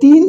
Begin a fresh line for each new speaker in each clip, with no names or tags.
3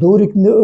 2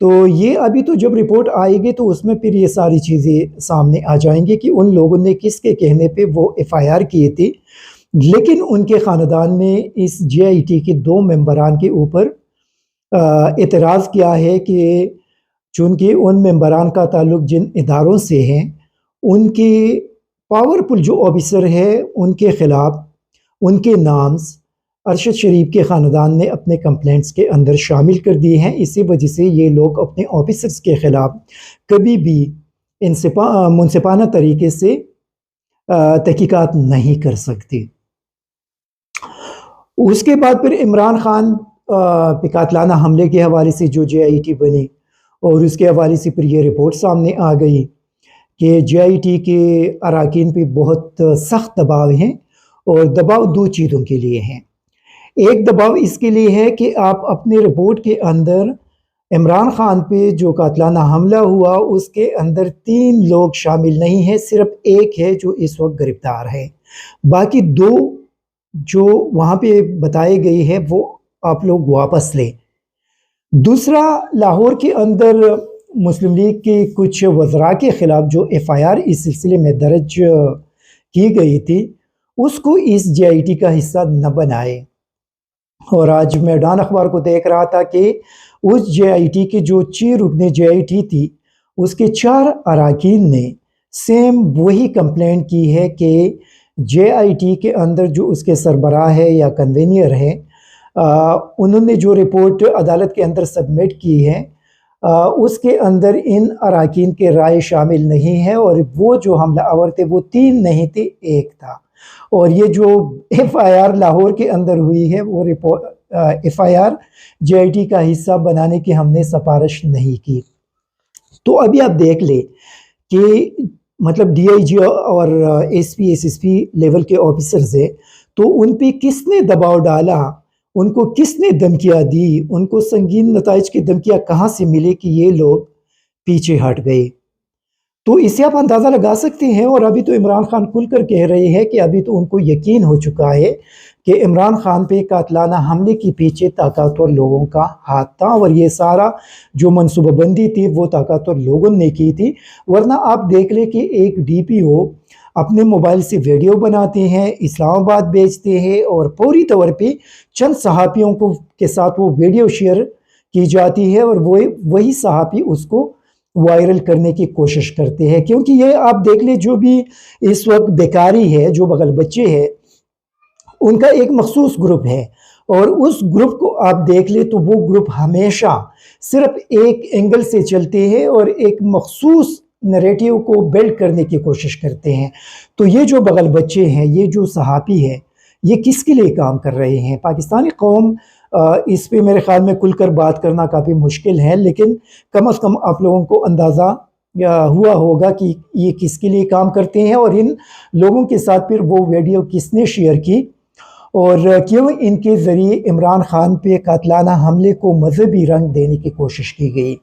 تو یہ ابھی تو جب رپورٹ آئے گی تو اس میں پھر یہ ساری چیزیں سامنے آ جائیں گی کہ ان لوگوں نے کس کے کہنے پہ وہ ایف آئی آر کیے تھے، لیکن ان کے خاندان نے اس جے آئی ٹی کے 2 ممبران کے اوپر اعتراض کیا ہے کہ چونکہ ان ممبران کا تعلق جن اداروں سے ہیں، ان کے پاورفل جو آفیسر ہے ان کے خلاف ان کے نامز ارشد شریف کے خاندان نے اپنے کمپلینٹس کے اندر شامل کر دیے ہیں۔ اسی وجہ سے یہ لوگ اپنے آفیسرز کے خلاف کبھی بھی منصفانہ طریقے سے تحقیقات نہیں کر سکتے۔ اس کے بعد پھر عمران خان پہ قاتلانہ حملے کے حوالے سے جو جے آئی ٹی بنی اور اس کے حوالے سے پھر یہ رپورٹ سامنے آ گئی کہ جے آئی ٹی کے اراکین پہ بہت سخت دباؤ ہیں، اور دباؤ 2 چیزوں کے لیے ہیں۔ ایک دباؤ اس کے لیے ہے کہ آپ اپنے رپورٹ کے اندر عمران خان پہ جو قاتلانہ حملہ ہوا اس کے اندر 3 لوگ شامل نہیں ہیں، صرف ایک ہے جو اس وقت گرفتار ہے، باقی 2 جو وہاں پہ بتائے گئے ہیں وہ آپ لوگ واپس لیں۔ دوسرا، لاہور کے اندر مسلم لیگ کے کچھ وزراء کے خلاف جو ایف آئی آر اس سلسلے میں درج کی گئی تھی اس کو اس جے آئی ٹی کا حصہ نہ بنائے، اور آج میں ڈان اخبار کو دیکھ رہا تھا کہ اس جے آئی ٹی کے جو چیف رکن جے آئی ٹی تھی اس کے 4 اراکین نے سیم وہی کمپلینٹ کی ہے کہ جے آئی ٹی کے اندر جو اس کے سربراہ ہے یا کنوینئر ہے، انہوں نے جو رپورٹ عدالت کے اندر سبمٹ کی ہے اس کے اندر ان اراکین کے رائے شامل نہیں ہے، اور وہ جو حملہ آور تھے وہ 3 نہیں تھے، 1 تھا۔ اور یہ جو ایف آئی آر لاہور کے اندر ہوئی ہے وہ F I R J I T کا حصہ بنانے کی ہم نے سفارش نہیں کی۔ تو ابھی آپ دیکھ لیں کہ مطلب ڈی آئی جی اور S P S P level کے آفیسرز ہیں، تو ان پہ کس نے دباؤ ڈالا، ان کو کس نے دھمکیاں دی، ان کو سنگین نتائج کی دھمکیاں کہاں سے ملے کہ یہ لوگ پیچھے ہٹ گئے۔ تو اس سے آپ اندازہ لگا سکتے ہیں، اور ابھی تو عمران خان کھل کر کہہ رہے ہیں کہ ابھی تو ان کو یقین ہو چکا ہے کہ عمران خان پہ قاتلانہ حملے کے پیچھے طاقتور لوگوں کا ہاتھ تھا، اور یہ سارا جو منصوبہ بندی تھی وہ طاقتور لوگوں نے کی تھی۔ ورنہ آپ دیکھ لیں کہ ایک ڈی پی او اپنے موبائل سے ویڈیو بناتے ہیں، اسلام آباد بھیجتے ہیں، اور فوری طور پہ چند صحافیوں کے ساتھ وہ ویڈیو شیئر کی جاتی ہے، اور وہی صحافی اس کو وائرل کرنے کی کوشش کرتے ہیں، کیونکہ یہ آپ دیکھ لیں جو بھی اس وقت بیکاری ہے، جو بغل بچے ہیں، ان کا ایک مخصوص گروپ ہے، اور اس گروپ کو آپ دیکھ لیں تو وہ گروپ ہمیشہ صرف ایک اینگل سے چلتے ہیں اور ایک مخصوص نریٹیو کو بلڈ کرنے کی کوشش کرتے ہیں۔ تو یہ جو بغل بچے ہیں، یہ جو صحافی ہے، یہ کس کے لیے کام کر رہے ہیں؟ پاکستانی قوم اس پہ میرے خیال میں کھل کر بات کرنا کافی مشکل ہے، لیکن کم از کم آپ لوگوں کو اندازہ ہوا ہوگا کہ یہ کس کے لیے کام کرتے ہیں، اور ان لوگوں کے ساتھ پھر وہ ویڈیو کس نے شیئر کی، اور کیوں ان کے ذریعے عمران خان پہ قاتلانہ حملے کو مذہبی رنگ دینے کی کوشش کی گئی۔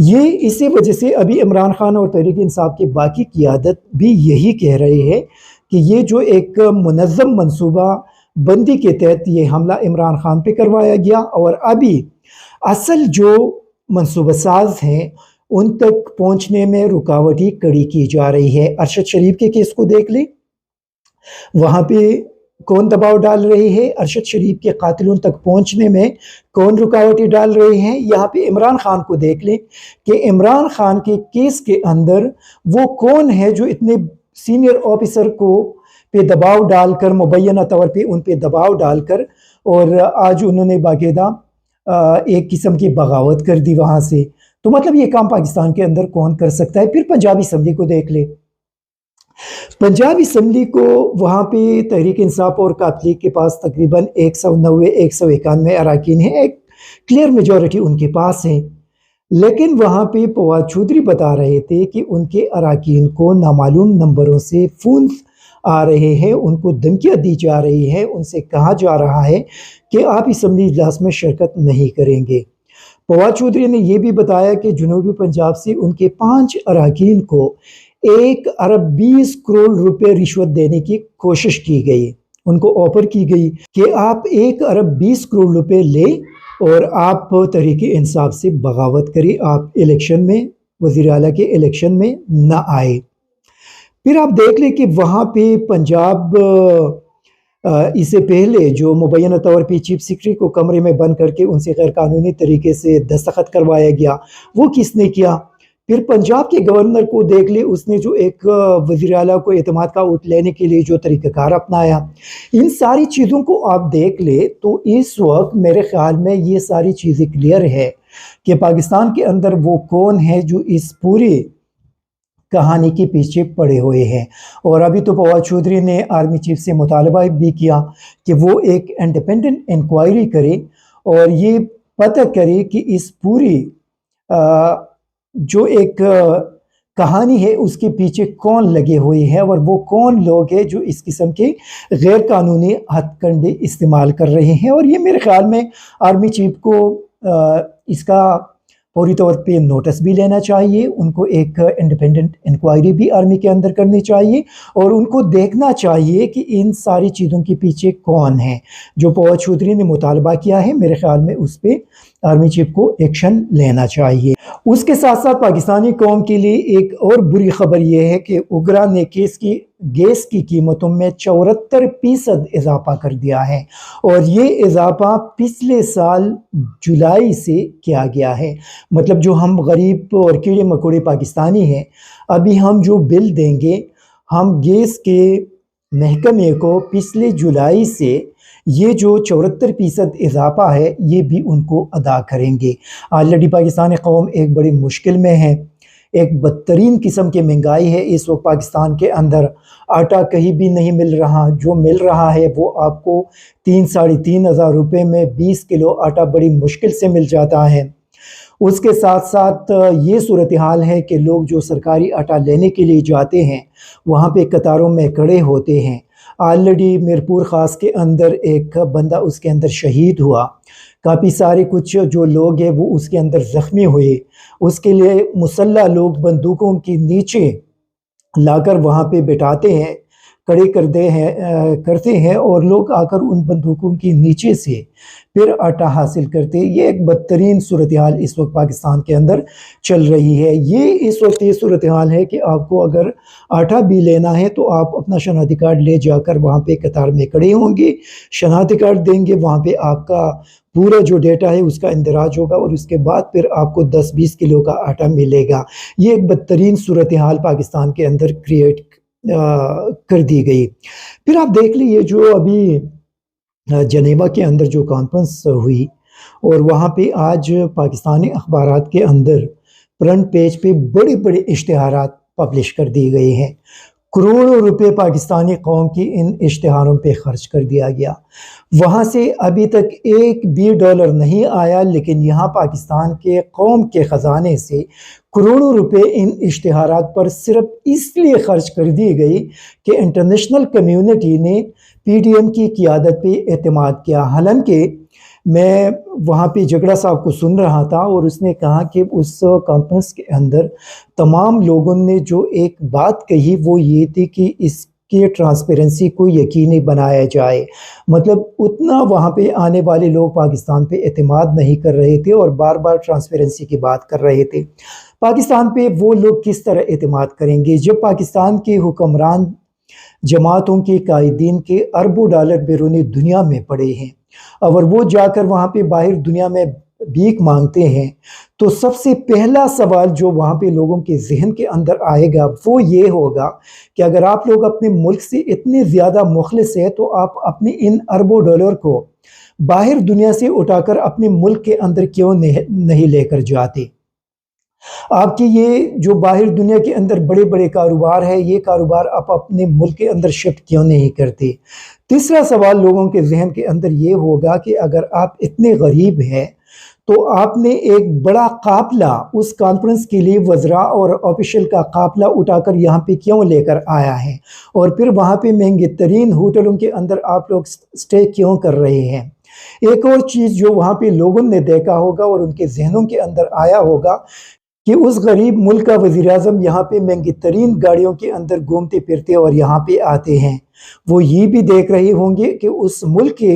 یہ اسی وجہ سے ابھی عمران خان اور تحریک انصاف کی باقی قیادت بھی یہی کہہ رہے ہیں کہ یہ جو ایک منظم منصوبہ بندی کے تحت یہ حملہ عمران خان پہ کروایا گیا، اور ابھی اصل جو منصوبہ ساز ہیں ان تک پہنچنے میں رکاوٹیں کڑی کی جا رہی ہے۔ ارشد شریف کے کیس کو دیکھ لیں، وہاں پہ کون دباؤ ڈال رہے ہیں، ارشد شریف کے قاتلوں تک پہنچنے میں کون رکاوٹیں ڈال رہے ہیں۔ یہاں پہ عمران خان کو دیکھ لیں کہ عمران خان کے کیس کے اندر وہ کون ہے جو اتنے سینئر آفیسر کو پہ دباؤ ڈال کر، مبینہ طور پہ ان پہ دباؤ ڈال کر، اور آج انہوں نے باقاعدہ ایک قسم کی بغاوت کر دی وہاں سے۔ تو مطلب یہ کام پاکستان کے اندر کون کر سکتا ہے؟ پھر پنجاب اسمبلی کو دیکھ لیں، پنجاب اسمبلی کو وہاں پہ تحریک انصاف اور قاتل لیگ کے پاس تقریباً 190 191 اراکین ہیں، ایک کلیئر میجورٹی ان کے پاس ہے، لیکن وہاں پہ فواد چودھری بتا رہے تھے کہ ان کے اراکین کو نامعلوم نمبروں سے فون آ رہے ہیں، ان کو دھمکیاں دی جا رہی ہے، ان سے کہا جا رہا ہے کہ آپ اسمبلی اجلاس میں شرکت نہیں کریں گے۔ فواد چودھری نے یہ بھی بتایا کہ جنوبی پنجاب سے ان کے 5 اراکین کو 1 ارب 20 کروڑ روپے رشوت دینے کی کوشش کی گئی، ان کو آفر کی گئی کہ آپ 1 ارب 20 کروڑ روپے لیں اور آپ تحریک انصاف سے بغاوت کریں، آپ الیکشن میں، وزیر اعلیٰ کے الیکشن میں نہ آئے۔ پھر آپ دیکھ لیں کہ وہاں پہ پنجاب اس سے پہلے جو مبینہ طور پہ چیف سیکرٹری کو کمرے میں بند کر کے ان سے غیر قانونی طریقے سے دستخط کروایا گیا، وہ کس نے کیا؟ پھر پنجاب کے گورنر کو دیکھ لے، اس نے جو ایک وزیر اعلیٰ کو اعتماد کا ووٹ لینے کے لیے جو طریقہ کار اپنایا، ان ساری چیزوں کو آپ دیکھ لے تو اس وقت میرے خیال میں یہ ساری چیزیں کلیئر ہے کہ پاکستان کے اندر وہ کون ہے جو اس پوری کہانی کے پیچھے پڑے ہوئے ہیں۔ اور ابھی تو فواد چودھری نے آرمی چیف سے مطالبہ بھی کیا کہ وہ ایک انڈیپینڈنٹ انکوائری کرے اور یہ پتہ کرے کہ اس پوری جو ایک کہانی ہے اس کے پیچھے کون لگے ہوئے ہیں اور وہ کون لوگ ہیں جو اس قسم کے غیر قانونی ہتھ کنڈے استعمال کر رہے ہیں۔ اور یہ میرے خیال میں آرمی چیف کو اس کا فوری طور پہ نوٹس بھی لینا چاہیے، ان کو ایک انڈیپینڈنٹ انکوائری بھی آرمی کے اندر کرنی چاہیے اور ان کو دیکھنا چاہیے کہ ان ساری چیزوں کے پیچھے کون ہیں۔ جو فواد چودھری نے مطالبہ کیا ہے میرے خیال میں اس پہ آرمی چیف کو ایکشن لینا چاہیے۔ اس کے ساتھ ساتھ پاکستانی قوم کے لیے ایک اور بری خبر یہ ہے کہ اوگرا نے گیس کی قیمتوں میں 74% اضافہ کر دیا ہے، اور یہ اضافہ پچھلے سال جولائی سے کیا گیا ہے۔ مطلب جو ہم غریب اور کیڑے مکوڑے پاکستانی ہیں، ابھی ہم جو بل دیں گے، ہم گیس کے محکمے کو پچھلے جولائی سے یہ جو 74% اضافہ ہے یہ بھی ان کو ادا کریں گے۔ آلریڈی پاکستانی قوم ایک بڑی مشکل میں ہے، ایک بدترین قسم کی مہنگائی ہے اس وقت پاکستان کے اندر۔ آٹا کہیں بھی نہیں مل رہا، جو مل رہا ہے وہ آپ کو 3,500 روپے میں 20 کلو آٹا بڑی مشکل سے مل جاتا ہے۔ اس کے ساتھ ساتھ یہ صورتحال ہے کہ لوگ جو سرکاری آٹا لینے کے لیے جاتے ہیں وہاں پہ قطاروں میں کھڑے ہوتے ہیں۔ آلریڈی میرپور خاص کے اندر ایک بندہ اس کے اندر شہید ہوا، کافی سارے کچھ جو لوگ ہیں وہ اس کے اندر زخمی ہوئے۔ اس کے لیے مسلح لوگ بندوقوں کے نیچے لا کر وہاں پہ بٹھاتے ہیں، کھڑے کرتے ہیں اور لوگ آ کر ان بندوقوں کے نیچے سے پھر آٹا حاصل کرتے ہیں۔ یہ ایک بدترین صورتحال اس وقت پاکستان کے اندر چل رہی ہے۔ یہ اس وقت یہ صورتحال ہے کہ آپ کو اگر آٹا بھی لینا ہے تو آپ اپنا شناختی کارڈ لے جا کر وہاں پہ قطار میں کھڑے ہوں گے، شناختی کارڈ دیں گے، وہاں پہ آپ کا پورا جو ڈیٹا ہے اس کا اندراج ہوگا اور اس کے بعد پھر آپ کو 10-20 کلو کا آٹا ملے گا۔ یہ ایک بدترین صورتحال پاکستان کے اندر کریٹ کر دی گئی۔ پھر آپ دیکھ لیے جو ابھی جنیوا کے اندر جو کانفرنس ہوئی اور وہاں پہ آج پاکستانی اخبارات کے اندر فرنٹ پیج پہ بڑے بڑے اشتہارات پبلش کر دیے گئے ہیں۔ کروڑوں روپے پاکستانی قوم کی ان اشتہاروں پہ خرچ کر دیا گیا، وہاں سے ابھی تک ایک بھی ڈالر نہیں آیا، لیکن یہاں پاکستان کے قوم کے خزانے سے کروڑوں روپے ان اشتہارات پر صرف اس لیے خرچ کر دی گئی کہ انٹرنیشنل کمیونٹی نے پی ڈی ایم کی قیادت پہ اعتماد کیا۔ حالانکہ میں وہاں پہ جگڑا صاحب کو سن رہا تھا اور اس نے کہا کہ اس کانفرنس کے اندر تمام لوگوں نے جو ایک بات کہی وہ یہ تھی کہ اس کی ٹرانسپیرنسی کو یقینی بنایا جائے۔ مطلب اتنا وہاں پہ آنے والے لوگ پاکستان پہ اعتماد نہیں کر رہے تھے اور بار بار ٹرانسپیرنسی کی بات کر رہے تھے۔ پاکستان پہ وہ لوگ کس طرح اعتماد کریں گے جب پاکستان کے حکمران جماعتوں کے قائدین کے اربوں ڈالر بیرونی دنیا میں پڑے ہیں، اور وہ جا کر وہاں پہ باہر دنیا میں بھیک مانگتے ہیں، تو سب سے پہلا سوال جو وہاں پہ لوگوں کے ذہن کے اندر آئے گا وہ یہ ہوگا کہ اگر آپ لوگ اپنے ملک سے اتنے زیادہ مخلص ہیں تو آپ اپنے ان اربوں ڈالر کو باہر دنیا سے اٹھا کر اپنے ملک کے اندر کیوں نہیں لے کر جاتے؟ آپ کی یہ جو باہر دنیا کے اندر بڑے بڑے کاروبار ہے، یہ کاروبار آپ اپنے ملک کے اندر شفٹ کیوں نہیں کرتے؟ تیسرا سوال لوگوں کے ذہن کے اندر یہ ہوگا کہ اگر آپ اتنے غریب ہیں تو آپ نے ایک بڑا قافلہ اس کانفرنس کے لیے وزراء اور آفیشل کا قافلہ اٹھا کر یہاں پہ کیوں لے کر آیا ہے، اور پھر وہاں پہ مہنگے ترین ہوٹلوں کے اندر آپ لوگ سٹے کیوں کر رہے ہیں؟ ایک اور چیز جو وہاں پہ لوگوں نے دیکھا ہوگا اور ان کے ذہنوں کے اندر آیا ہوگا کہ اس غریب ملک کا وزیر اعظم یہاں پہ مہنگی ترین گاڑیوں کے اندر گھومتے پھرتے اور یہاں پہ آتے ہیں، وہ یہ بھی دیکھ رہے ہوں گے کہ اس ملک کے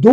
2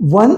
1